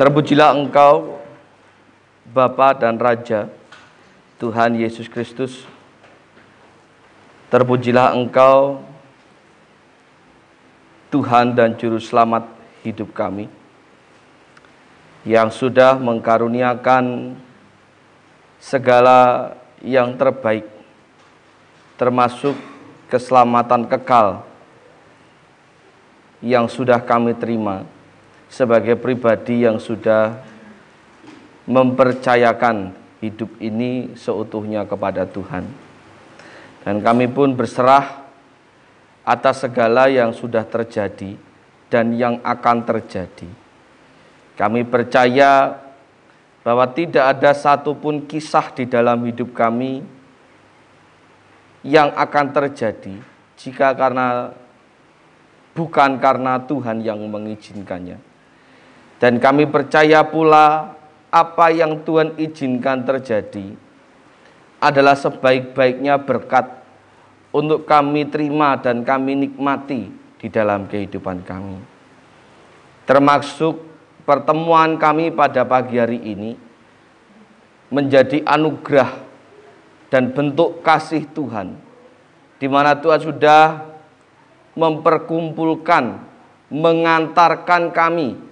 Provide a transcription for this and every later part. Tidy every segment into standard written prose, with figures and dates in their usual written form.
Terpujilah Engkau, Bapa dan Raja, Tuhan Yesus Kristus. Terpujilah Engkau, Tuhan dan Juru Selamat hidup kami, yang sudah mengkaruniakan segala yang terbaik, termasuk keselamatan kekal yang sudah kami terima sebagai pribadi yang sudah mempercayakan hidup ini seutuhnya kepada Tuhan. Dan kami pun berserah atas segala yang sudah terjadi dan yang akan terjadi. Kami percaya bahwa tidak ada satupun kisah di dalam hidup kami yang akan terjadi jika bukan karena Tuhan yang mengizinkannya. Dan kami percaya pula apa yang Tuhan izinkan terjadi adalah sebaik-baiknya berkat untuk kami terima dan kami nikmati di dalam kehidupan kami. Termasuk pertemuan kami pada pagi hari ini menjadi anugerah dan bentuk kasih Tuhan, di mana Tuhan sudah memperkumpulkan, mengantarkan kami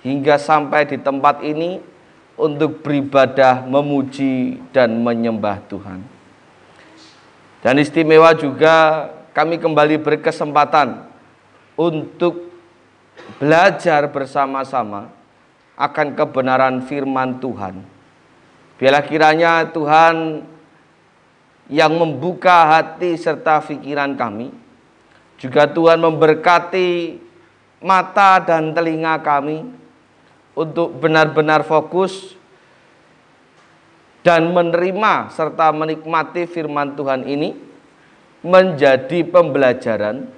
hingga sampai di tempat ini untuk beribadah, memuji dan menyembah Tuhan. Dan istimewa juga kami kembali berkesempatan untuk belajar bersama-sama akan kebenaran firman Tuhan. Biarlah kiranya Tuhan yang membuka hati serta pikiran kami, juga Tuhan memberkati mata dan telinga kami untuk benar-benar fokus dan menerima serta menikmati firman Tuhan ini menjadi pembelajaran,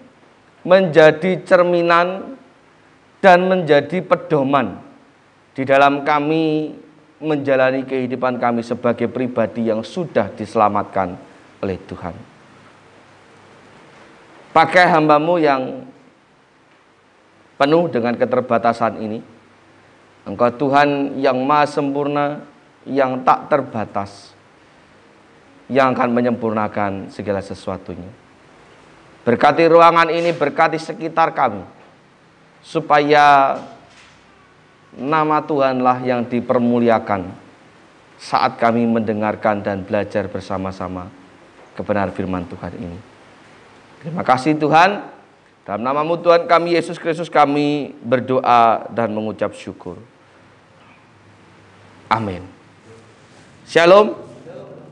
menjadi cerminan, dan menjadi pedoman di dalam kami menjalani kehidupan kami sebagai pribadi yang sudah diselamatkan oleh Tuhan. Pakai hamba-Mu yang penuh dengan keterbatasan ini. Engkau Tuhan yang maha sempurna, yang tak terbatas, yang akan menyempurnakan segala sesuatunya. Berkati ruangan ini, berkati sekitar kami, supaya nama Tuhanlah yang dipermuliakan saat kami mendengarkan dan belajar bersama-sama kebenaran firman Tuhan ini. Terima kasih Tuhan. Dalam nama-Mu Tuhan kami Yesus Kristus kami berdoa dan mengucap syukur. Amin. Shalom.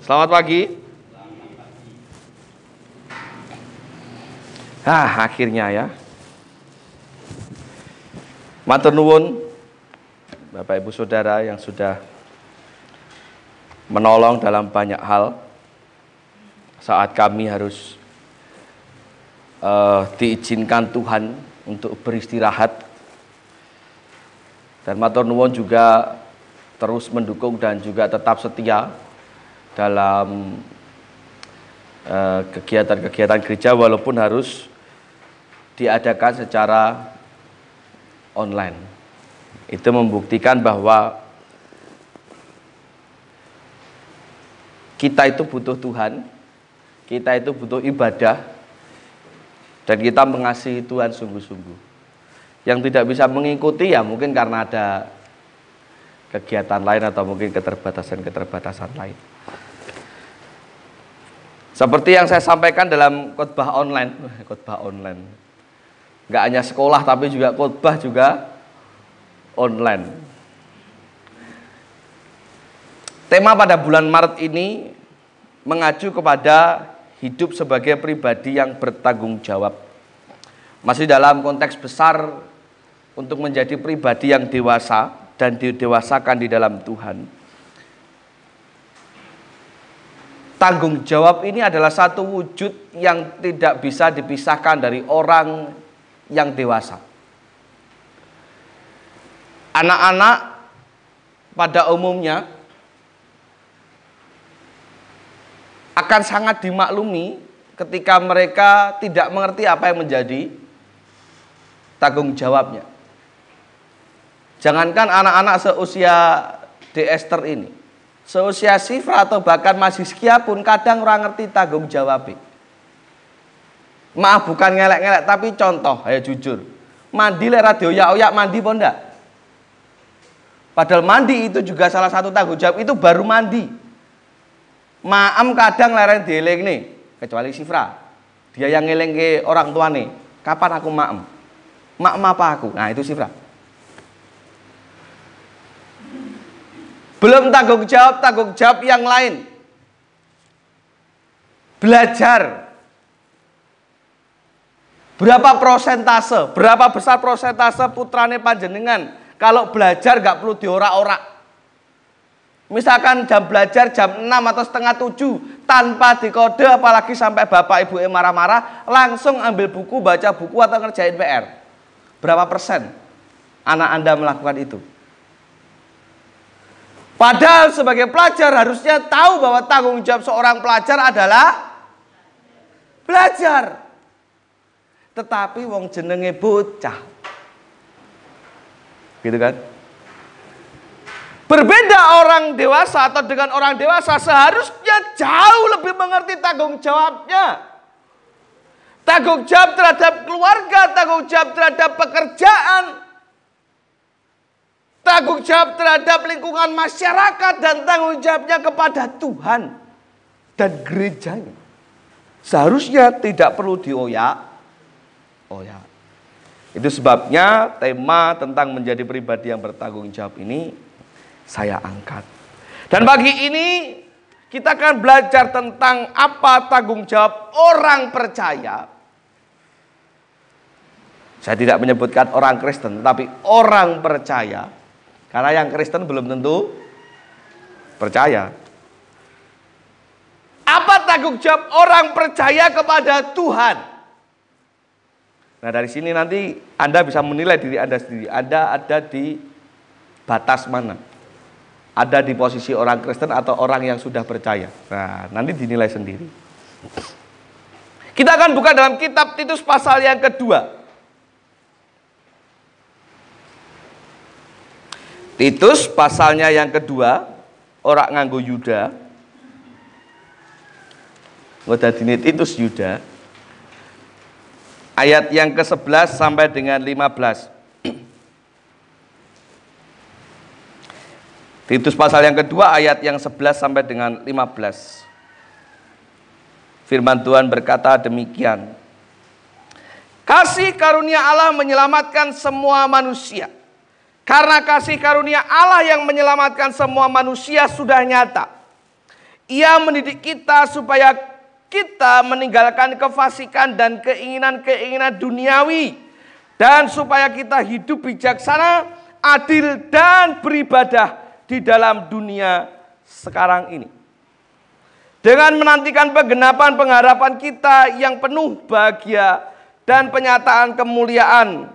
Selamat pagi. Akhirnya ya. Matur nuwun Bapak Ibu Saudara yang sudah menolong dalam banyak hal saat kami harus diizinkan Tuhan untuk beristirahat. Dan matur nuwun juga terus mendukung dan juga tetap setia dalam kegiatan-kegiatan gereja walaupun harus diadakan secara online. Itu membuktikan bahwa kita itu butuh Tuhan, kita itu butuh ibadah, dan kita mengasihi Tuhan sungguh-sungguh. Yang tidak bisa mengikuti ya mungkin karena ada kegiatan lain atau mungkin keterbatasan lain. Seperti yang saya sampaikan dalam khotbah online. Nggak hanya sekolah tapi juga khotbah juga online. Tema pada bulan Maret ini mengacu kepada hidup sebagai pribadi yang bertanggung jawab. Masih dalam konteks besar untuk menjadi pribadi yang dewasa dan didewasakan di dalam Tuhan. Tanggung jawab ini adalah satu wujud yang tidak bisa dipisahkan dari orang yang dewasa. Anak-anak pada umumnya akan sangat dimaklumi ketika mereka tidak mengerti apa yang menjadi tanggung jawabnya. Jangankan anak-anak seusia De Esther ini, seusia Sifra atau bahkan Maziskia pun kadang orang ngerti tanggung jawab. Maaf bukan ngelek-ngelek tapi contoh, ayo jujur. Mandi le radio oyak-oyak mandi pun enggak? Padahal mandi itu juga salah satu tanggung jawab, itu baru mandi. Maem kadang leren dieling nih, kecuali Sifra. Dia yang ngeleng ke orang tua nih, kapan aku maem? Maem apa aku? Nah itu Sifra. Belum tanggung jawab yang lain. Belajar. Berapa persentase, berapa besar persentase putrane panjenengan kalau belajar gak perlu diorak-orak. Misalkan jam belajar jam 6 atau setengah 7 tanpa dikode, apalagi sampai bapak ibu marah-marah, langsung ambil buku, baca buku atau ngerjain PR. Berapa persen anak Anda melakukan itu? Padahal sebagai pelajar harusnya tahu bahwa tanggung jawab seorang pelajar adalah belajar. Tetapi wong jenenge bocah. Gitu kan? Berbeda orang dewasa atau dengan orang dewasa seharusnya jauh lebih mengerti tanggung jawabnya. Tanggung jawab terhadap keluarga, tanggung jawab terhadap pekerjaan, tanggung jawab terhadap lingkungan masyarakat, dan tanggung jawabnya kepada Tuhan dan gerejanya. Seharusnya tidak perlu dioyak. Itu sebabnya tema tentang menjadi pribadi yang bertanggung jawab ini saya angkat. Dan pagi ini kita akan belajar tentang apa tanggung jawab orang percaya. Saya tidak menyebutkan orang Kristen, tapi orang percaya. Karena yang Kristen belum tentu percaya. Apa tanggung jawab orang percaya kepada Tuhan? Nah dari sini nanti Anda bisa menilai diri Anda sendiri. Anda ada di batas mana? Ada di posisi orang Kristen atau orang yang sudah percaya? Nah nanti dinilai sendiri. Kita akan buka dalam kitab Titus pasal yang kedua. Titus pasalnya yang kedua, orang nganggo Yuda. Ngodadine Titus Yuda. Ayat yang ke-11 sampai dengan 15. Titus pasal yang kedua ayat yang 11 sampai dengan 15. Firman Tuhan berkata demikian. Kasih karunia Allah menyelamatkan semua manusia. Karena kasih karunia Allah yang menyelamatkan semua manusia sudah nyata. Ia mendidik kita supaya kita meninggalkan kefasikan dan keinginan-keinginan duniawi. Dan supaya kita hidup bijaksana, adil dan beribadah di dalam dunia sekarang ini. Dengan menantikan penggenapan pengharapan kita yang penuh bahagia dan penyataan kemuliaan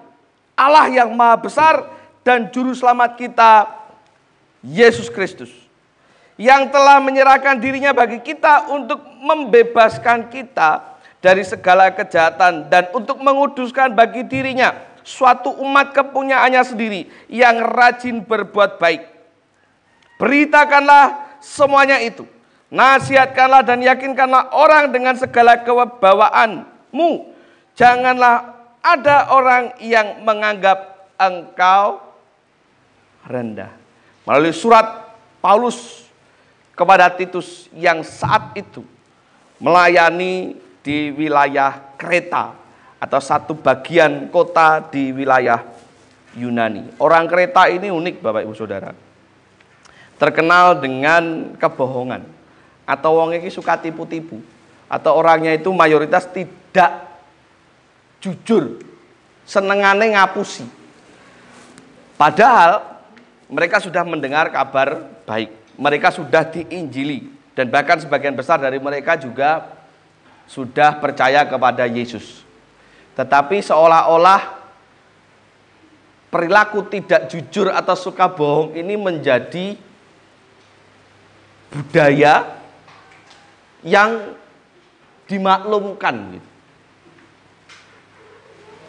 Allah yang maha besar dan juru selamat kita, Yesus Kristus, yang telah menyerahkan dirinya bagi kita untuk membebaskan kita dari segala kejahatan dan untuk menguduskan bagi dirinya suatu umat kepunyaannya sendiri yang rajin berbuat baik. Beritakanlah semuanya itu, nasihatkanlah dan yakinkanlah orang dengan segala kewibawaanmu. Janganlah ada orang yang menganggap engkau rendah. Melalui surat Paulus kepada Titus yang saat itu melayani di wilayah Kreta atau satu bagian kota di wilayah Yunani. Orang Kreta ini unik Bapak Ibu Saudara. Terkenal dengan kebohongan. Atau wong iki suka tipu-tipu. Atau orangnya itu mayoritas tidak jujur. Senengane ngapusi. Padahal mereka sudah mendengar kabar baik. Mereka sudah diinjili. Dan bahkan sebagian besar dari mereka juga sudah percaya kepada Yesus. Tetapi seolah-olah perilaku tidak jujur atau suka bohong ini menjadi budaya yang dimaklumkan gitu.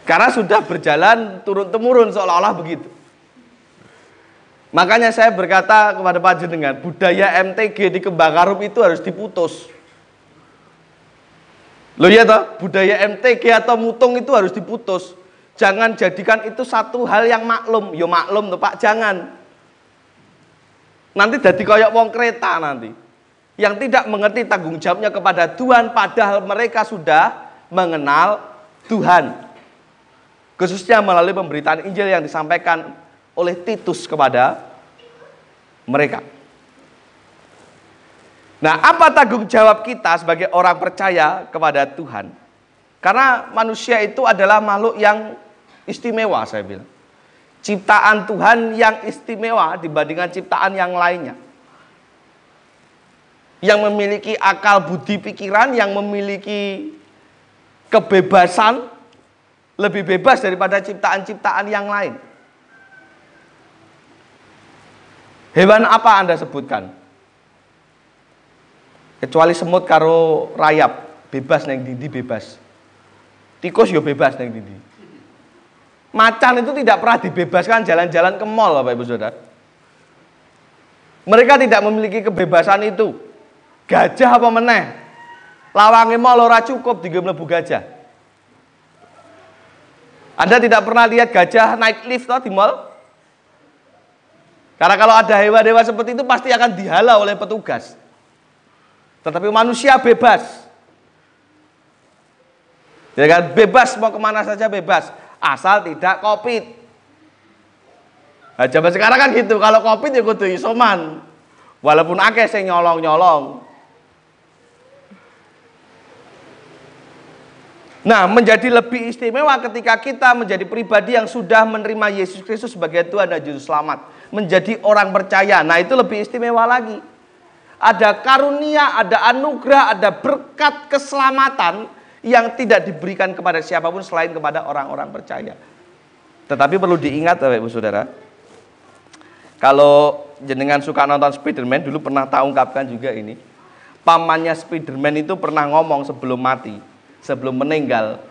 Karena sudah berjalan turun-temurun seolah-olah begitu. Makanya saya berkata kepada panjenengan, budaya MTG di Kembangkarum itu harus diputus. Loh ya toh, budaya MTG atau mutung itu harus diputus. Jangan jadikan itu satu hal yang maklum. Yo maklum tuh Pak, jangan. Nanti jadi koyok wong kereta nanti. Yang tidak mengerti tanggung jawabnya kepada Tuhan, padahal mereka sudah mengenal Tuhan. Khususnya melalui pemberitaan Injil yang disampaikan oleh Titus kepada mereka. Nah, apa tanggung jawab kita sebagai orang percaya kepada Tuhan? Karena manusia itu adalah makhluk yang istimewa, saya bilang. Ciptaan Tuhan yang istimewa dibandingkan ciptaan yang lainnya. Yang memiliki akal budi pikiran, yang memiliki kebebasan, lebih bebas daripada ciptaan-ciptaan yang lain. Hewan apa Anda sebutkan? Kecuali semut karo rayap, bebas neng dindi bebas. Tikus yo bebas neng dindi. Macan itu tidak pernah dibebaskan jalan-jalan ke mall, Bapak Ibu Saudara. Mereka tidak memiliki kebebasan itu. Gajah apa meneh? Lawange mall ora cukup digo mlebu gajah. Anda tidak pernah lihat gajah naik lift toh di mall? Karena kalau ada hewan-hewan seperti itu pasti akan dihalau oleh petugas. Tetapi manusia bebas. Ya kan? Bebas mau kemana saja bebas. Asal tidak COVID. Nah, zaman sekarang kan gitu. Kalau COVID ya kudu isoman. Walaupun akeh sing nyolong-nyolong. Nah, menjadi lebih istimewa ketika kita menjadi pribadi yang sudah menerima Yesus Kristus sebagai Tuhan dan Juru Selamat. Menjadi orang percaya. Nah, itu lebih istimewa lagi. Ada karunia, ada anugerah, ada berkat keselamatan yang tidak diberikan kepada siapapun selain kepada orang-orang percaya. Tetapi perlu diingat Bapak Ibu Saudara, kalau jenengan suka nonton Spiderman, dulu pernah tak ungkapkan juga ini. Pamannya Spiderman itu pernah ngomong sebelum mati, sebelum meninggal,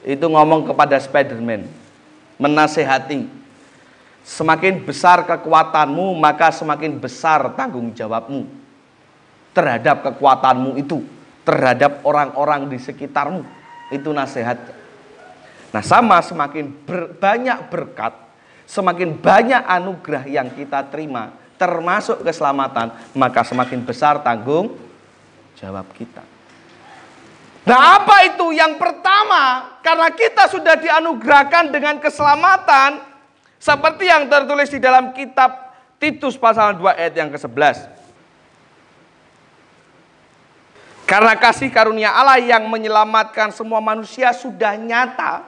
itu ngomong kepada Spiderman, menasehati, semakin besar kekuatanmu, maka semakin besar tanggung jawabmu terhadap kekuatanmu itu, terhadap orang-orang di sekitarmu. Itu nasihat. Nah, sama semakin banyak berkat, semakin banyak anugerah yang kita terima, termasuk keselamatan, maka semakin besar tanggung jawab kita. Nah, apa itu? Yang pertama, karena kita sudah dianugerahkan dengan keselamatan, seperti yang tertulis di dalam kitab Titus pasal 2 ayat yang ke-11. Karena kasih karunia Allah yang menyelamatkan semua manusia sudah nyata,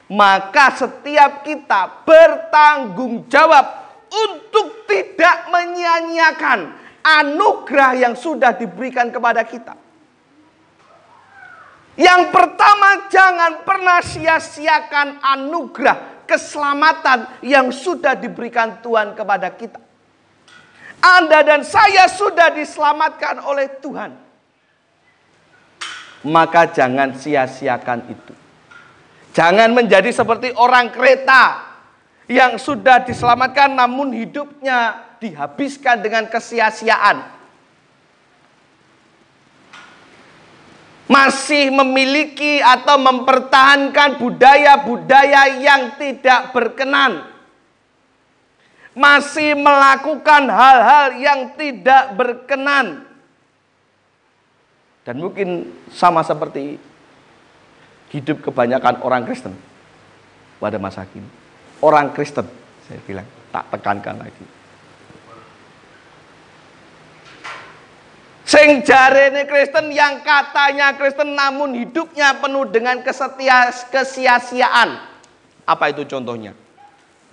maka setiap kita bertanggung jawab untuk tidak menyia-nyiakan anugerah yang sudah diberikan kepada kita. Yang pertama, jangan pernah sia-siakan anugerah keselamatan yang sudah diberikan Tuhan kepada kita. Anda dan saya sudah diselamatkan oleh Tuhan. Maka jangan sia-siakan itu. Jangan menjadi seperti orang kereta yang sudah diselamatkan namun hidupnya dihabiskan dengan kesia-siaan. Masih memiliki atau mempertahankan budaya-budaya yang tidak berkenan. Masih melakukan hal-hal yang tidak berkenan. Dan mungkin sama seperti hidup kebanyakan orang Kristen pada masa kini. Orang Kristen, saya bilang, tak tekankan lagi. Sing jarene Kristen, yang katanya Kristen namun hidupnya penuh dengan kesia-siaan. Apa itu contohnya?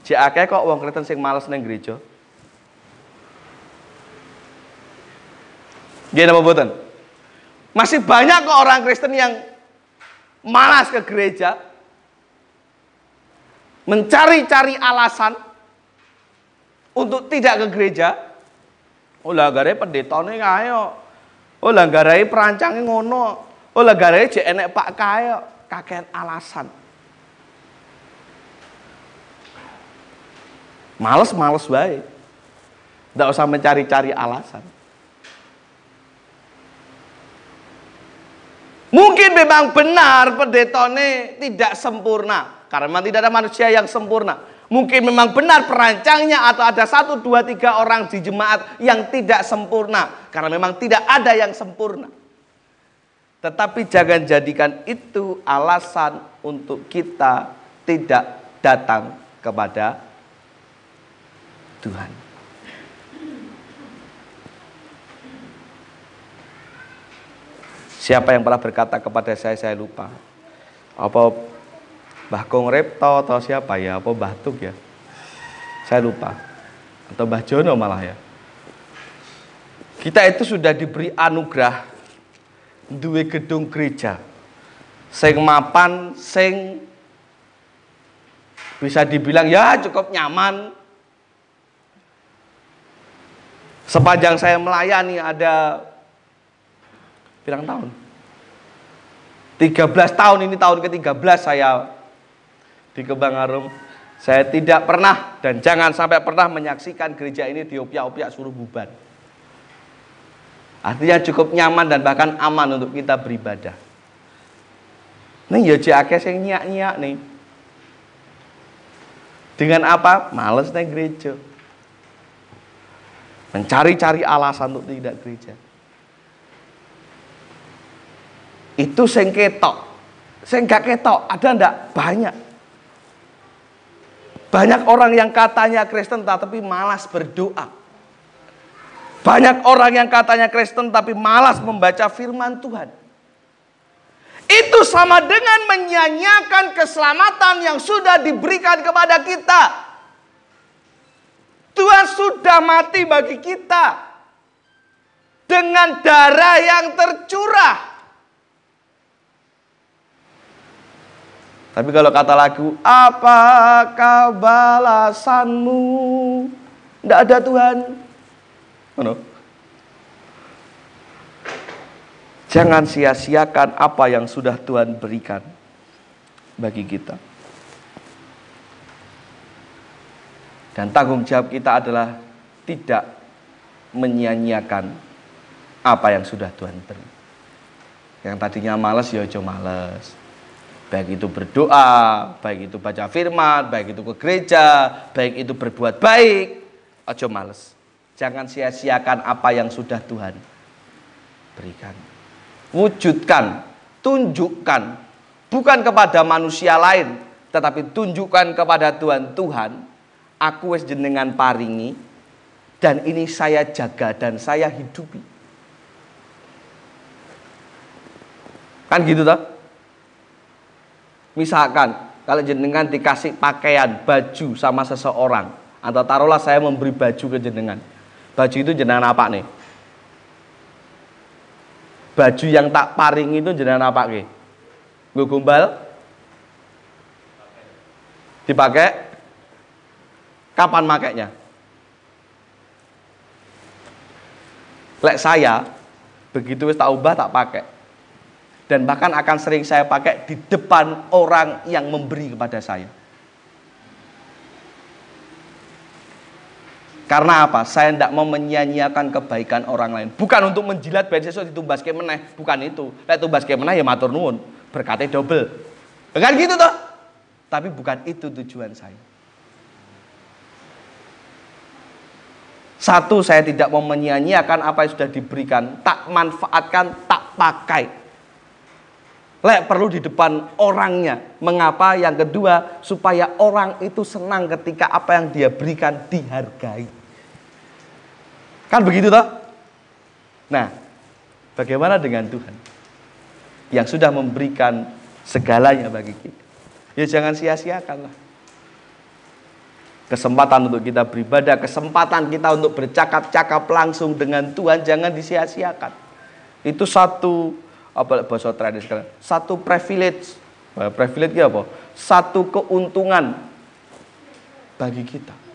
Jake kok wong Kristen sing males nang gereja. Nggih napa mboten? Masih banyak kok orang Kristen yang malas ke gereja, mencari-cari alasan untuk tidak ke gereja. Oh lah gare pendetane kae kok. Oh lah gare perancange ngono. Oh lah gare jek enek Pak kae kok, kakean alasan. Males-males wae. Tidak usah mencari-cari alasan. Mungkin memang benar pendetone tidak sempurna, karena memang tidak ada manusia yang sempurna. Mungkin memang benar perancangnya atau ada 1, 2, 3 orang di jemaat yang tidak sempurna, karena memang tidak ada yang sempurna. Tetapi jangan jadikan itu alasan untuk kita tidak datang kepada Tuhan. Siapa yang pernah berkata kepada saya lupa. Apa Mbah Kong Repto atau siapa ya? Apa Mbah Tuk ya? Saya lupa. Atau Mbah Jono malah ya. Kita itu sudah diberi anugerah duwe gedung gereja. Sing mapan, sing bisa dibilang ya cukup nyaman. Sepanjang saya melayani ada berapa tahun? 13 tahun, ini tahun ke-13 saya di Kembang Harum. Saya tidak pernah dan jangan sampai pernah menyaksikan gereja ini diopiak-opiak suruh bubar. Artinya cukup nyaman dan bahkan aman untuk kita beribadah. Nih ya jake sing nyiak-nyiak nih. Dengan apa? Males nih gereja. Mencari-cari alasan untuk tidak gereja. Itu sing ketok. Sing gak ketok ada ndak? Banyak. Banyak orang yang katanya Kristen tapi malas berdoa. Banyak orang yang katanya Kristen tapi malas membaca firman Tuhan. Itu sama dengan menyanyiakan keselamatan yang sudah diberikan kepada kita. Tuhan sudah mati bagi kita dengan darah yang tercurah. Tapi kalau kata lagu, apakah balasanmu? Tidak ada Tuhan. Mana? Jangan sia-siakan apa yang sudah Tuhan berikan bagi kita. Dan tanggung jawab kita adalah tidak menyia-nyiakan apa yang sudah Tuhan beri. Yang tadinya malas, ya aja malas. Baik itu berdoa, baik itu baca firman, baik itu ke gereja, baik itu berbuat baik, aja males. Jangan sia-siakan apa yang sudah Tuhan berikan. Wujudkan, tunjukkan, bukan kepada manusia lain, tetapi tunjukkan kepada Tuhan, aku wis jenengan paringi, dan ini saya jaga dan saya hidupi. Kan gitu toh? Misalkan kalau jenengan dikasih pakaian, baju sama seseorang, atau taruhlah saya memberi baju ke jenengan. Baju itu jenengan apa nih? Baju yang tak paring itu jenengan apa nih? Gue gombal? Dipakai? Kapan makainya? Lek saya begitu wis tak ubah tak pakai. Dan bahkan akan sering saya pakai di depan orang yang memberi kepada saya. Karena apa? Saya tidak mau menyia-nyiakan kebaikan orang lain. Bukan untuk menjilat ben sesuk ditumbas ke meneh, bukan itu. Lek tumbas ke meneh ya matur nuwun, berkate double. Bukan gitu toh? Tapi bukan itu tujuan saya. Satu, saya tidak mau menyia-nyiakan apa yang sudah diberikan, tak manfaatkan, tak pakai. Lek perlu di depan orangnya. Mengapa? Yang kedua, supaya orang itu senang ketika apa yang dia berikan dihargai. Kan begitu toh? Nah, bagaimana dengan Tuhan yang sudah memberikan segalanya bagi kita? Ya jangan sia-siakanlah. Kesempatan untuk kita beribadah, kesempatan kita untuk bercakap-cakap langsung dengan Tuhan jangan disia-siakan. Itu satu apa bahasa tradisional, satu privilege. Privilege itu apa? Satu keuntungan bagi kita.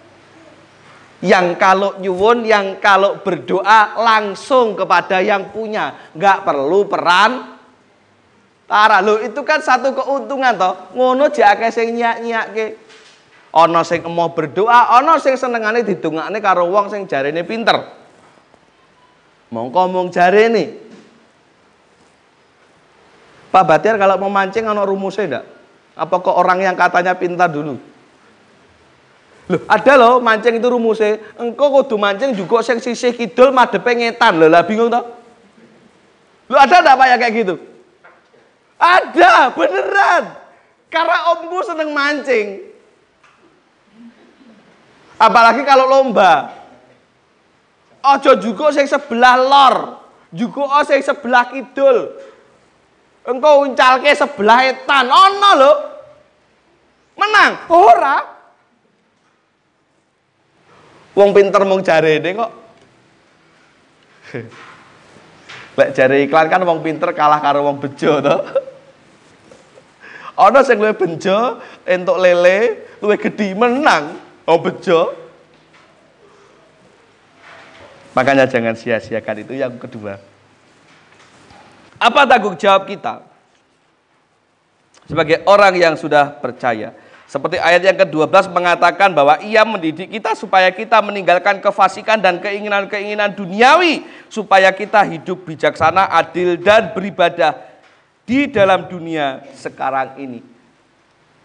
Yang kalau nyuwun, yang kalau berdoa langsung kepada yang punya, nggak perlu peran tara. Loh, itu kan satu keuntungan toh. Ngono jake sing nyak-nyakke. Ana sing emoh berdoa, ana sing senengane didongakne karo wong sing jarene pinter. Mongko mung jarene. Pak Batiar kalau mau mancing ana rumusnya enggak? Apa kok orang yang katanya pintar dulu? Loh, ada loh mancing itu rumusnya. Engkau kudu mancing juga sing sisih kidul madepe ngetan. Lah bingung toh? Loh, ada enggak Pak ya kayak gitu? Ada, beneran. Karena omku seneng mancing. Apalagi kalau lomba. Ojo juga sing sebelah lor, juga sing sebelah kidul. Engkau uncalke sebelah etan, ono lho. Menang, ora. Wong pinter mung jarene kok. Lek jare iklan kan wong pinter kalah karo wong bejo to. Ono sing luwih bejo entuk lele, luwih gedhi menang. Oh bejo. Makanya jangan sia-siakan itu yang kedua. Apa tanggung jawab kita sebagai orang yang sudah percaya? Seperti ayat yang ke-12 mengatakan bahwa ia mendidik kita supaya kita meninggalkan kefasikan dan keinginan-keinginan duniawi, supaya kita hidup bijaksana, adil, dan beribadah di dalam dunia sekarang ini.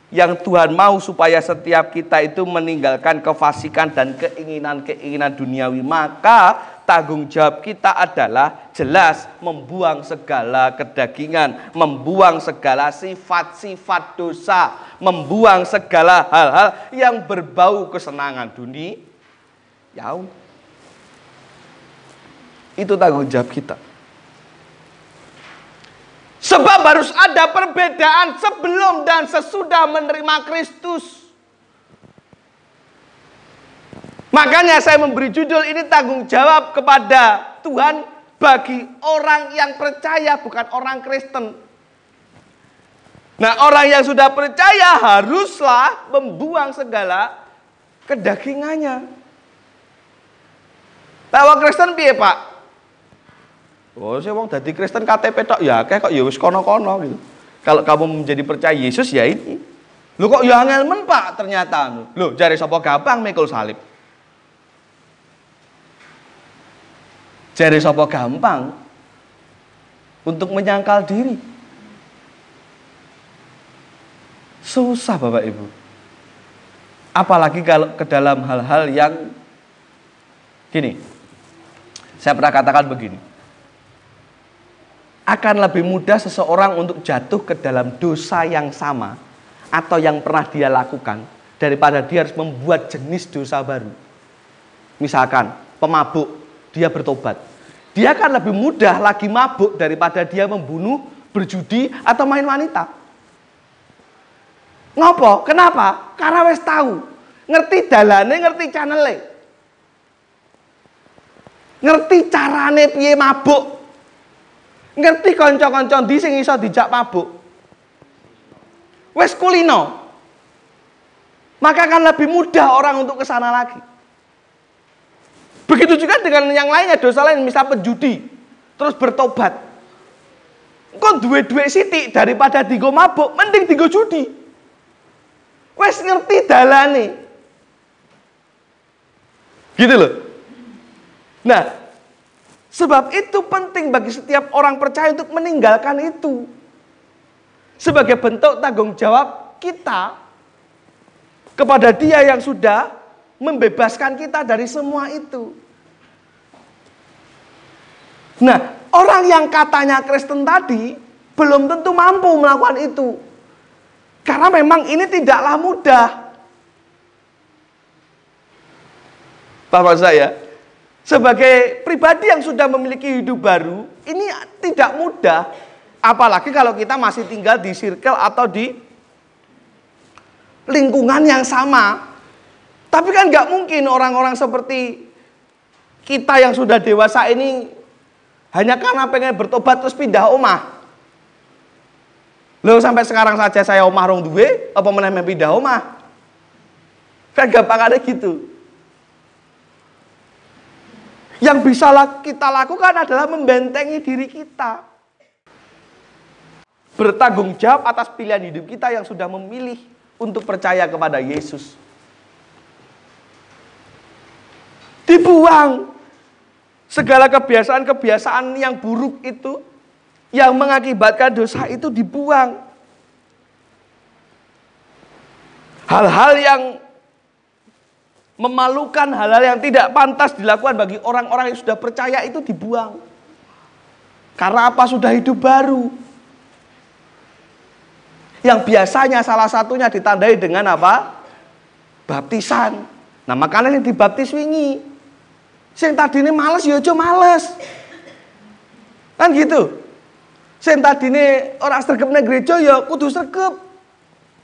Yang Tuhan mau supaya setiap kita itu meninggalkan kefasikan dan keinginan-keinginan duniawi. Maka tanggung jawab kita adalah jelas membuang segala kedagingan, membuang segala sifat-sifat dosa, membuang segala hal-hal yang berbau kesenangan dunia. Itu tanggung jawab kita. Sebab harus ada perbedaan sebelum dan sesudah menerima Kristus. Makanya saya memberi judul ini tanggung jawab kepada Tuhan bagi orang yang percaya, bukan orang Kristen. Nah, orang yang sudah percaya haruslah membuang segala kedagingannya. Lah wong Kristen piye, Pak? Oh, saya wong dadi Kristen KTP tok ya akeh kok ya wis kono-kono gitu. Kalau kamu menjadi percaya Yesus ya ini. Lho kok ya angel men Pak ternyata. Lho jare sapa gampang mikul salib. Jare sapa gampang untuk menyangkal diri. Susah Bapak Ibu. Apalagi kalau ke dalam hal-hal yang gini. Saya pernah katakan begini. Akan lebih mudah seseorang untuk jatuh ke dalam dosa yang sama atau yang pernah dia lakukan daripada dia harus membuat jenis dosa baru. Misalkan pemabuk, dia bertobat. Dia akan lebih mudah lagi mabuk daripada dia membunuh, berjudi atau main wanita. Ngopo? Kenapa? Karena wis tahu, ngerti dalane, ngerti channele, ngerti carane piye mabuk. Ngerti kanca-kanca ndi sing iso dijak mabuk. Wes kulino. Maka akan lebih mudah orang untuk ke sana lagi. Begitu juga dengan yang lainnya, dosa lain, misal penjudi, terus bertobat. Kok duwe-duwe sithik daripada digo mabuk, mending digo judi. Wes ngerti dalane. Gitu loh. Nah, sebab itu penting bagi setiap orang percaya untuk meninggalkan itu. Sebagai bentuk tanggung jawab kita kepada Dia yang sudah membebaskan kita dari semua itu. Nah, orang yang katanya Kristen tadi belum tentu mampu melakukan itu. Karena memang ini tidaklah mudah. Bapak saya, sebagai pribadi yang sudah memiliki hidup baru, ini tidak mudah. Apalagi kalau kita masih tinggal di circle atau di lingkungan yang sama. Tapi kan nggak mungkin orang-orang seperti kita yang sudah dewasa ini hanya karena pengen bertobat terus pindah omah. Loh sampai sekarang saja saya omah rong duwe, apa meneh pindah omah? Kan gampang ada gitu. Yang bisa kita lakukan adalah membentengi diri kita. Bertanggung jawab atas pilihan hidup kita yang sudah memilih untuk percaya kepada Yesus. Dibuang. Segala kebiasaan-kebiasaan yang buruk itu, yang mengakibatkan dosa itu dibuang. Hal-hal yang memalukan, hal-hal yang tidak pantas dilakukan bagi orang-orang yang sudah percaya itu dibuang. Karena apa? Sudah hidup baru. Yang biasanya salah satunya ditandai dengan apa? Baptisan. Nah, makanya yang dibaptis wingi. Sing tadine males ya aja males. Kan gitu. Sing tadine ora sregep nang gereja ya kudu sregep.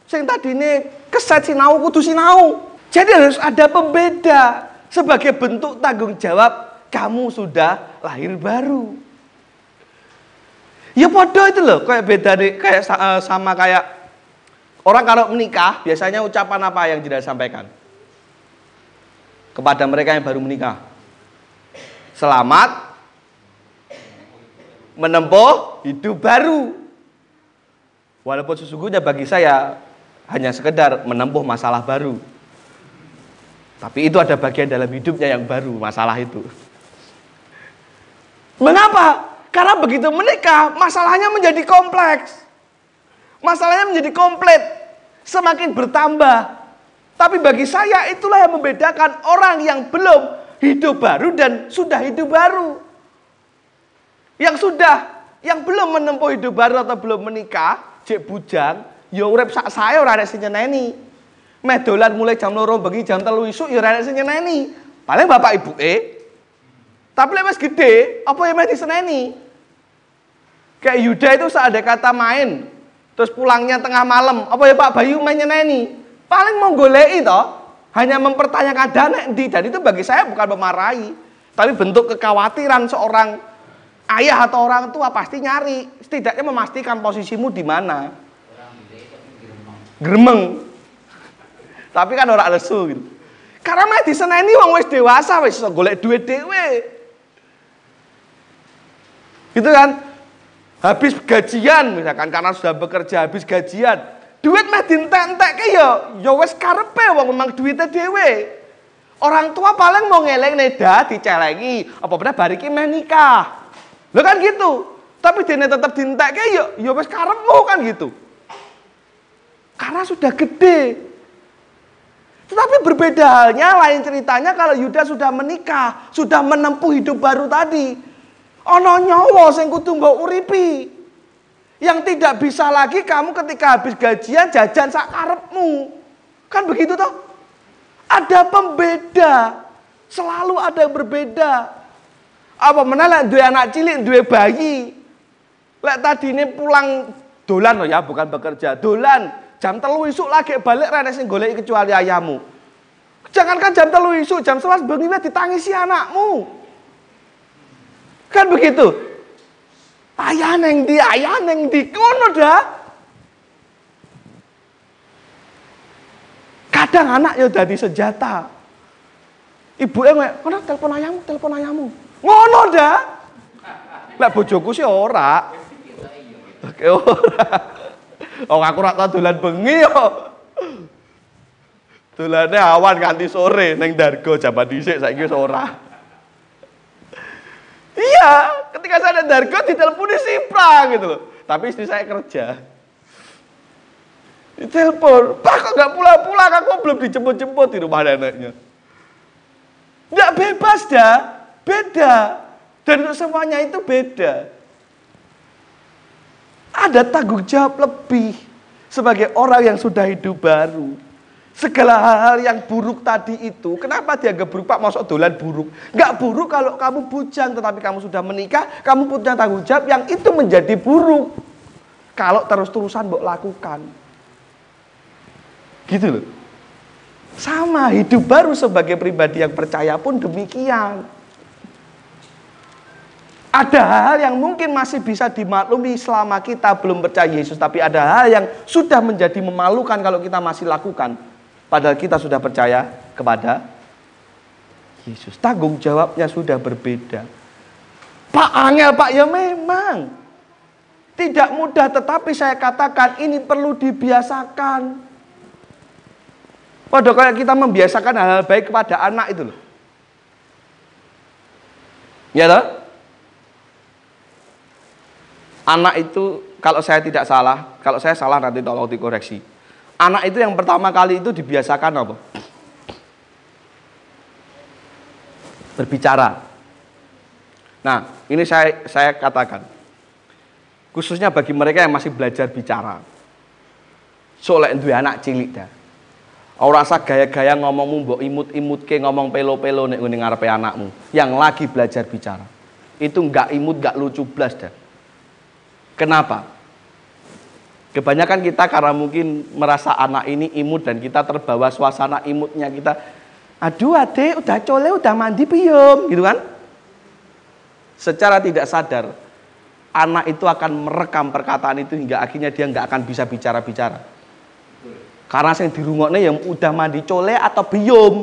Sing tadine keset sinau kudu sinau. Jadi harus ada pembeda sebagai bentuk tanggung jawab kamu sudah lahir baru. Ya podo itu loh, kayak beda nih, kayak sama kayak orang kalau menikah biasanya ucapan apa yang tidak sampaikan kepada mereka yang baru menikah? Selamat menempuh hidup baru. Walaupun sesungguhnya bagi saya hanya sekedar menempuh masalah baru. Tapi itu ada bagian dalam hidupnya yang baru, masalah itu. Mengapa? Karena begitu menikah, masalahnya menjadi kompleks. Masalahnya menjadi komplit. Semakin bertambah. Tapi bagi saya itulah yang membedakan orang yang belum hidup baru dan sudah hidup baru. Yang belum menempuh hidup baru atau belum menikah, jek bujang, ya urip sak saya ora ada sing nyeneni. Meh dolan mulai jam 2 bengi jam 3 isuk ya ora ada sing nyeneni. Paling bapak ibuke. Tapi lek wis gede, apa yang meh diseneni? Kayak Yuda itu saat ada kata main, terus pulangnya tengah malam, apa ya Pak Bayu meh nyeneni? Paling mau goleki toh, hanya mempertanyakan dana endi, dan itu bagi saya bukan memarahi, tapi bentuk kekhawatiran seorang ayah atau orang tua pasti nyari, setidaknya memastikan posisimu di mana. Gremeng. Tapi kan orang lesu gitu. Karena meh diseneni wong wis dewasa wis iso golek duit dhewe. Gitu kan? Habis gajian misalkan karena sudah bekerja habis gajian, duit meh dientek-entekke ya wis karepe wong memang duitnya dhewe. Orang tua paling mau ngeleng neda dicelengi, apa bener bariki meh nikah. Lho kan gitu. Tapi dene tetep dientekke ya wis karepmu kan gitu. Karena sudah gede. Tetapi berbeda halnya, lain ceritanya kalau Yuda sudah menikah, sudah menempuh hidup baru tadi. Ono nyawa sing kudu mbok uripi. Yang tidak bisa lagi kamu ketika habis gajian jajan sak karepmu. Kan begitu toh? Ada pembeda. Selalu ada yang berbeda. Apa meneh lek duwe anak cilik, duwe bayi. Lek tadine pulang dolan loh ya, bukan bekerja, dolan. Jam 3 isuk lagi balik ra nek sing goleki kecuali ayahmu. Jangankan jam 3 isuk, jam 11 bengi wis ditangisi anakmu. Kan begitu. Ayah neng di kono dah. Kadang anak ya dadi senjata. Ibuke kono telepon ayahmu. Ngono dah. Lek bojoku sih ora. Oke ora. Oh aku ora tau dolan bengi yo. Dolane awan nganti sore ning Dargo jaman dhisik saiki wis ora. Iya, ketika saya ada Dargo diteleponi Sipra gitu loh. Tapi istri saya kerja. Ditelepon, "Pak kok enggak pulang-pulang? Aku belum dijemput-jemput di rumah neneknya." Enggak bebas dah, beda. Dan untuk semuanya itu beda. Ada tanggung jawab lebih sebagai orang yang sudah hidup baru. Segala hal yang buruk tadi itu, kenapa dianggap buruk? Pak, masuk dolan buruk. Enggak buruk kalau kamu bujang, tetapi kamu sudah menikah, kamu punya tanggung jawab yang itu menjadi buruk. Kalau terus-terusan mbok lakukan. Gitu loh. Sama, hidup baru sebagai pribadi yang percaya pun demikian. Ada hal yang mungkin masih bisa dimaklumi selama kita belum percaya Yesus. Tapi ada hal yang sudah menjadi memalukan kalau kita masih lakukan. Padahal kita sudah percaya kepada Yesus. Tanggung jawabnya sudah berbeda. Pak angel Pak, ya memang. Tidak mudah, tetapi saya katakan ini perlu dibiasakan. Padahal kayak kita membiasakan hal-hal baik kepada anak itu loh. Ya toh? Anak itu kalau saya tidak salah, kalau saya salah nanti tolong dikoreksi. Anak itu yang pertama kali itu dibiasakan apa? Berbicara. Nah, ini saya katakan, khususnya bagi mereka yang masih belajar bicara. Soalnya duwe anak cilik dah. Ora usah gaya-gaya ngomongmu mbok imut-imutke ngomong pelo-pelo nek ngene ngarepe anakmu yang lagi belajar bicara. Itu enggak imut, enggak lucu blas dah. Kenapa? Kebanyakan kita karena mungkin merasa anak ini imut dan kita terbawa suasana imutnya kita. Aduh adek udah cole udah mandi belum gitu kan. Secara tidak sadar anak itu akan merekam perkataan itu hingga akhirnya dia nggak akan bisa bicara-bicara. Karena yang dirungoknya yang udah mandi cole atau belum.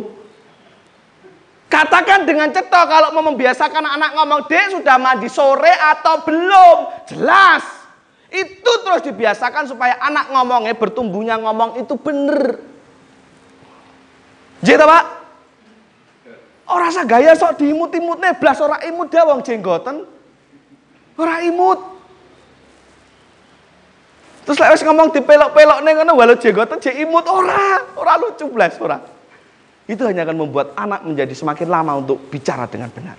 Katakan dengan cetok kalau mau membiasakan anak ngomong, "Dek sudah mandi sore atau belum?" Jelas. Itu terus dibiasakan supaya anak ngomongnya bertumbuhnya ngomong itu bener. Jadi Pak, ora usah gaya sok diimut-imutne blas ora imut dah wong jenggoten. Ora imut. Terus lek wis ngomong dipelok-pelokne ngono walau jenggoten jek imut ora lucu blas ora. Itu hanya akan membuat anak menjadi semakin lama untuk bicara dengan benar.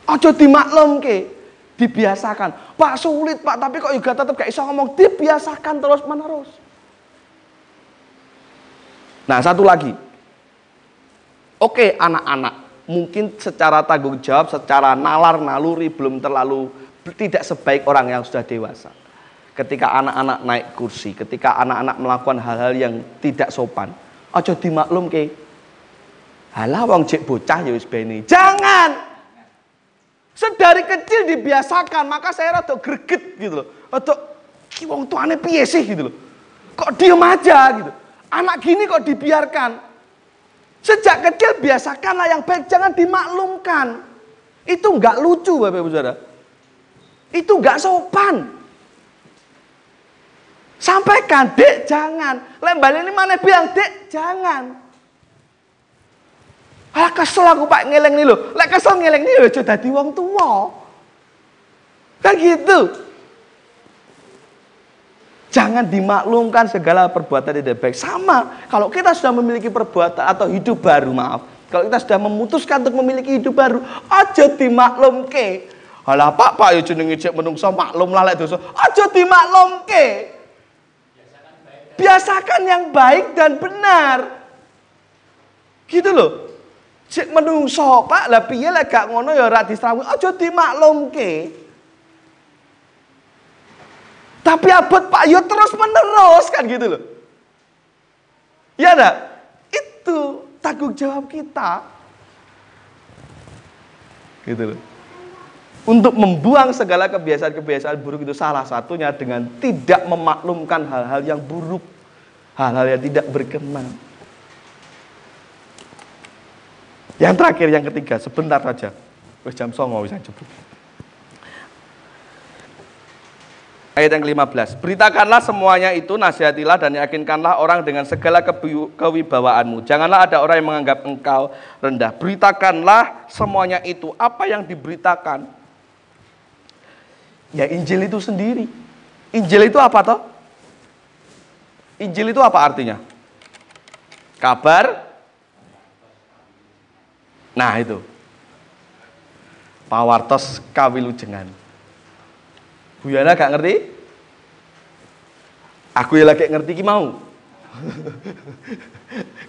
Ojo dimaklumke, dibiasakan. Pak sulit Pak, tapi kok juga tetap gak iso ngomong, dibiasakan terus menerus. Nah, satu lagi. Oke, anak-anak mungkin secara tanggung jawab, secara nalar naluri belum terlalu tidak sebaik orang yang sudah dewasa. Ketika anak-anak naik kursi, ketika anak-anak melakukan hal-hal yang tidak sopan, ojo dimaklumke. Halah wong cek bocah ya wis bene. Jangan. Sedari kecil dibiasakan, maka saya rada greget gitu loh. Rada ki wong tuane piye sih gitu loh. Kok diem aja gitu. Anak gini kok dibiarkan. Sejak kecil biasakanlah yang baik, jangan dimaklumkan. Itu enggak lucu Bapak Ibu Saudara. Itu enggak sopan. Sampaikan, "Dek, jangan." Lembal ini mana bilang, "Dek, jangan." Lah kesel aku Pak ngeleng nih lho. Lek kesel ngeleng nih aja dadi wong tua. Kan gitu. Jangan dimaklumkan segala perbuatan tidak baik. Sama, kalau kita sudah memiliki perbuatan atau hidup baru, maaf. Kalau kita sudah memutuskan untuk memiliki hidup baru, aja dimaklumke. Halah Pak ya jenenge cek menungso maklum lah lek dosa. Aja dimaklumke. Biasakan yang baik dan benar. Gitu loh. Cek menungso Pak, lah piye lek gak ngono ya ora disrawuh, aja dimaklumke. Tapi abot Pak yo terus menerus kan gitu loh. Ya enggak? Itu tanggung jawab kita. Gitu loh. Untuk membuang segala kebiasaan-kebiasaan buruk itu salah satunya dengan tidak memaklumkan hal-hal yang buruk, hal-hal yang tidak berkenan. Yang terakhir, yang ketiga, sebentar saja. Wis jam 09.00 bisa jebuk. Ayat yang ke-15. Beritakanlah semuanya itu, nasihatilah dan yakinkanlah orang dengan segala kewibawaanmu. Janganlah ada orang yang menganggap engkau rendah. Beritakanlah semuanya itu. Apa yang diberitakan? Ya Injil itu sendiri. Injil itu apa toh? Injil itu apa artinya? Kabar. Nah itu. Pawartos kawilujengan. Buyana gak ngerti? Aku ya lagi ngerti ki mau.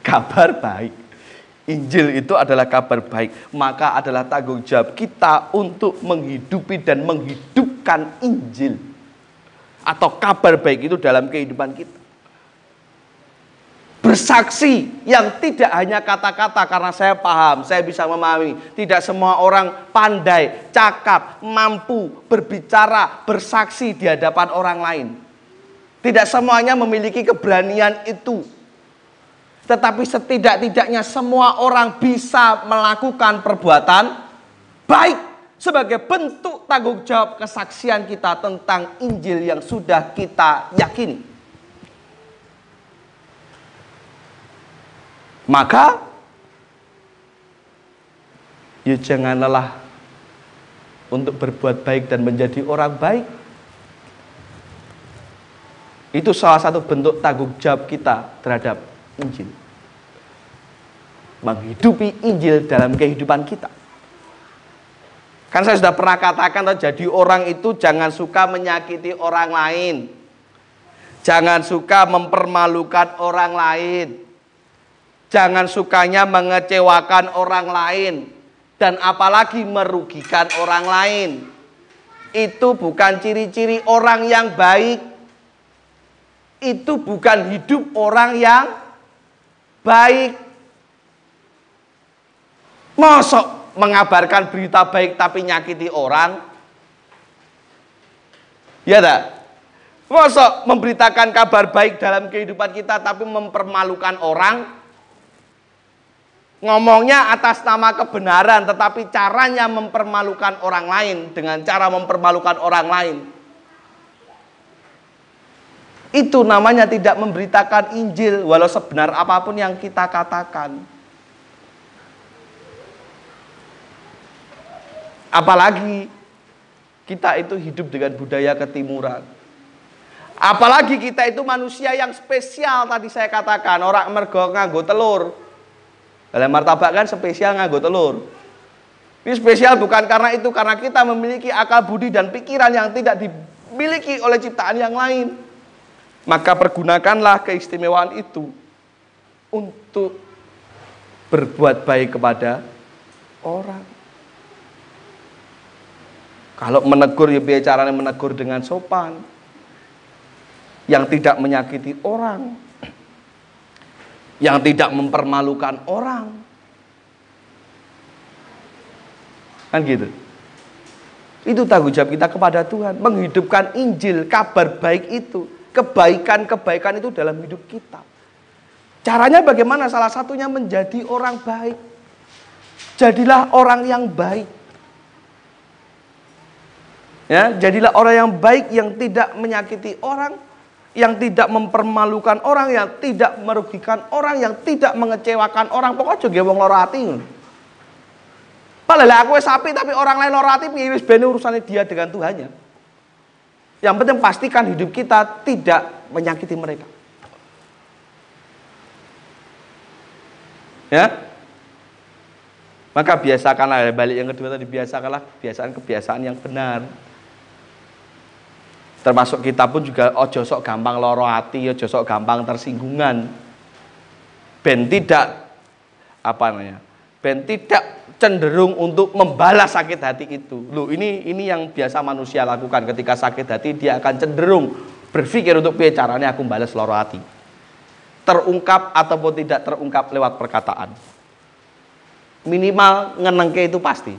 Kabar baik. Injil itu adalah kabar baik. Maka adalah tanggung jawab kita untuk menghidupi dan menghidupkan Injil. Atau kabar baik itu dalam kehidupan kita. Bersaksi yang tidak hanya kata-kata, karena saya paham, saya bisa memahami. Tidak semua orang pandai, cakap, mampu berbicara, bersaksi di hadapan orang lain. Tidak semuanya memiliki keberanian itu. Tetapi setidak-tidaknya semua orang bisa melakukan perbuatan baik sebagai bentuk tanggung jawab kesaksian kita tentang Injil yang sudah kita yakini. Maka ya jangan lelah untuk berbuat baik dan menjadi orang baik. Itu salah satu bentuk tanggung jawab kita terhadap Injil. Menghidupi Injil dalam kehidupan kita. Kan saya sudah pernah katakan, jadi orang itu jangan suka menyakiti orang lain. Jangan suka mempermalukan orang lain. Jangan sukanya mengecewakan orang lain. Dan apalagi merugikan orang lain. Itu bukan ciri-ciri orang yang baik. Itu bukan hidup orang yang baik. Mosok mengabarkan berita baik tapi nyakiti orang? Ya tak? Mosok memberitakan kabar baik dalam kehidupan kita tapi mempermalukan orang? Ngomongnya atas nama kebenaran, tetapi caranya mempermalukan orang lain dengan cara mempermalukan orang lain. Itu namanya tidak memberitakan Injil, walau sebenar apapun yang kita katakan. Apalagi kita itu hidup dengan budaya ketimuran. Apalagi kita itu manusia yang spesial, tadi saya katakan, orang mergo nganggo telur. Dalam martabak kan spesial nganggo telur. Ini spesial bukan karena itu, karena kita memiliki akal budi dan pikiran yang tidak dimiliki oleh ciptaan yang lain. Maka pergunakanlah keistimewaan itu untuk berbuat baik kepada orang. Kalau menegur, ya biar caranya menegur dengan sopan, yang tidak menyakiti orang, yang tidak mempermalukan orang. Kan gitu. Itu tanggung jawab kita kepada Tuhan, menghidupkan Injil, kabar baik itu, kebaikan-kebaikan itu dalam hidup kita. Caranya bagaimana? Salah satunya menjadi orang baik. Jadilah orang yang baik. Ya, jadilah orang yang baik, yang tidak menyakiti orang, yang tidak mempermalukan orang, yang tidak merugikan orang, yang tidak mengecewakan orang. Pokoknya juga wong lara ati. Padahal aku sapi tapi orang lain lara ati, wis ben urusannya dia dengan Tuhannya. Yang penting pastikan hidup kita tidak menyakiti mereka. Ya. Maka biasakanlah, balik yang kedua tadi, biasakanlah kebiasaan yang benar. Termasuk kita pun juga ojo sok gampang loro hati, ojo sok gampang tersinggungan. Ben tidak Ben tidak cenderung untuk membalas sakit hati itu. Loh, ini yang biasa manusia lakukan ketika sakit hati, dia akan cenderung berpikir untuk piye caranya aku balas loro hati. Terungkap ataupun tidak terungkap lewat perkataan. Minimal ngenengke itu pasti.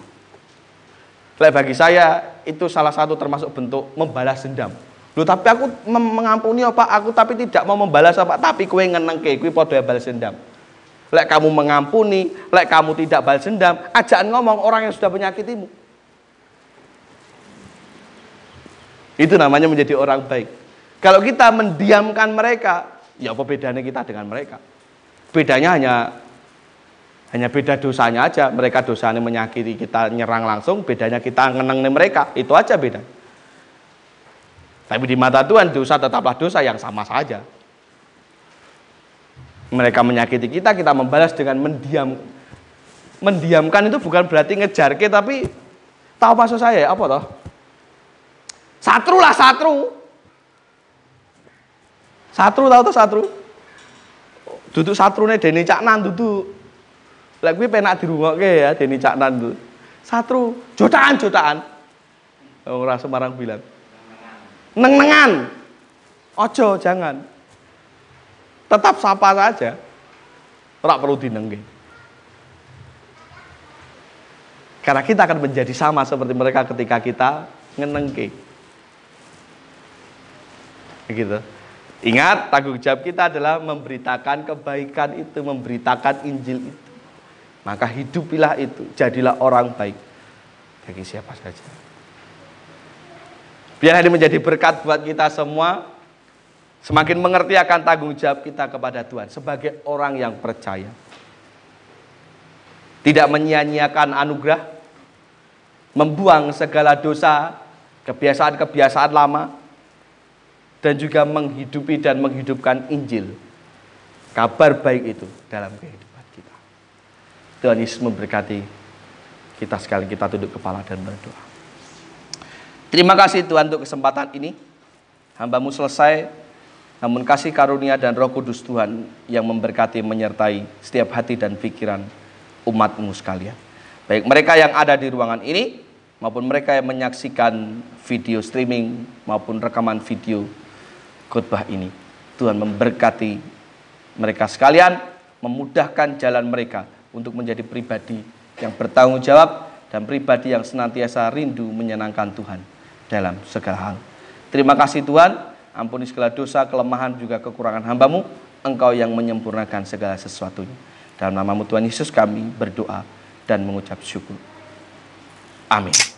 Bagi saya itu salah satu termasuk bentuk membalas dendam. Loh, tapi aku mengampuni apa? Aku tapi tidak mau membalas apa? Tapi kowe ngenengke, kowe padha balas dendam. Lek kamu mengampuni, lek kamu tidak balas dendam, ajaan ngomong orang yang sudah menyakitimu. Itu namanya menjadi orang baik. Kalau kita mendiamkan mereka, ya apa bedanya kita dengan mereka? Bedanya hanya beda dosanya aja. Mereka dosanya menyakiti, kita nyerang langsung. Bedanya kita ngeneng mereka, itu aja beda. Tapi di mata Tuhan dosa tetaplah dosa yang sama saja. Mereka menyakiti kita, kita membalas dengan mendiam. Mendiamkan itu bukan berarti ngejar kita, tapi tahu maksud saya apa toh? Satru lah, satru. Satru tahu toh satru? Duduk satrune Deni Caknan duduk. Lek kuwi penak dirungokke ya Deni Caknan tuh. Satru, jotaan. Orang Semarang bilang. Neng-nengan. Ojo, jangan. Tetap sapa saja. Ora perlu dinengke. Karena kita akan menjadi sama seperti mereka ketika kita ngenengke. Begitu. Ingat, tanggung jawab kita adalah memberitakan kebaikan itu, memberitakan Injil itu. Maka hidupilah itu, jadilah orang baik bagi siapa saja. Biar ini menjadi berkat buat kita semua, semakin mengerti akan tanggung jawab kita kepada Tuhan sebagai orang yang percaya. Tidak menyia-nyiakan anugerah, membuang segala dosa, kebiasaan-kebiasaan lama, dan juga menghidupi dan menghidupkan Injil, kabar baik itu dalam kehidupan kita. Tuhan Yesus memberkati kita sekali, kita tunduk kepala dan berdoa. Terima kasih Tuhan untuk kesempatan ini. Hamba-Mu selesai, namun kasih karunia dan Roh Kudus Tuhan yang memberkati, menyertai setiap hati dan pikiran umat-Mu sekalian. Baik mereka yang ada di ruangan ini, maupun mereka yang menyaksikan video streaming maupun rekaman video khotbah ini. Tuhan memberkati mereka sekalian, memudahkan jalan mereka untuk menjadi pribadi yang bertanggung jawab dan pribadi yang senantiasa rindu menyenangkan Tuhan dalam segala hal. Terima kasih Tuhan, ampuni segala dosa, kelemahan, juga kekurangan hamba-Mu. Engkau yang menyempurnakan segala sesuatunya. Dalam nama-Mu Tuhan Yesus kami berdoa dan mengucap syukur. Amin.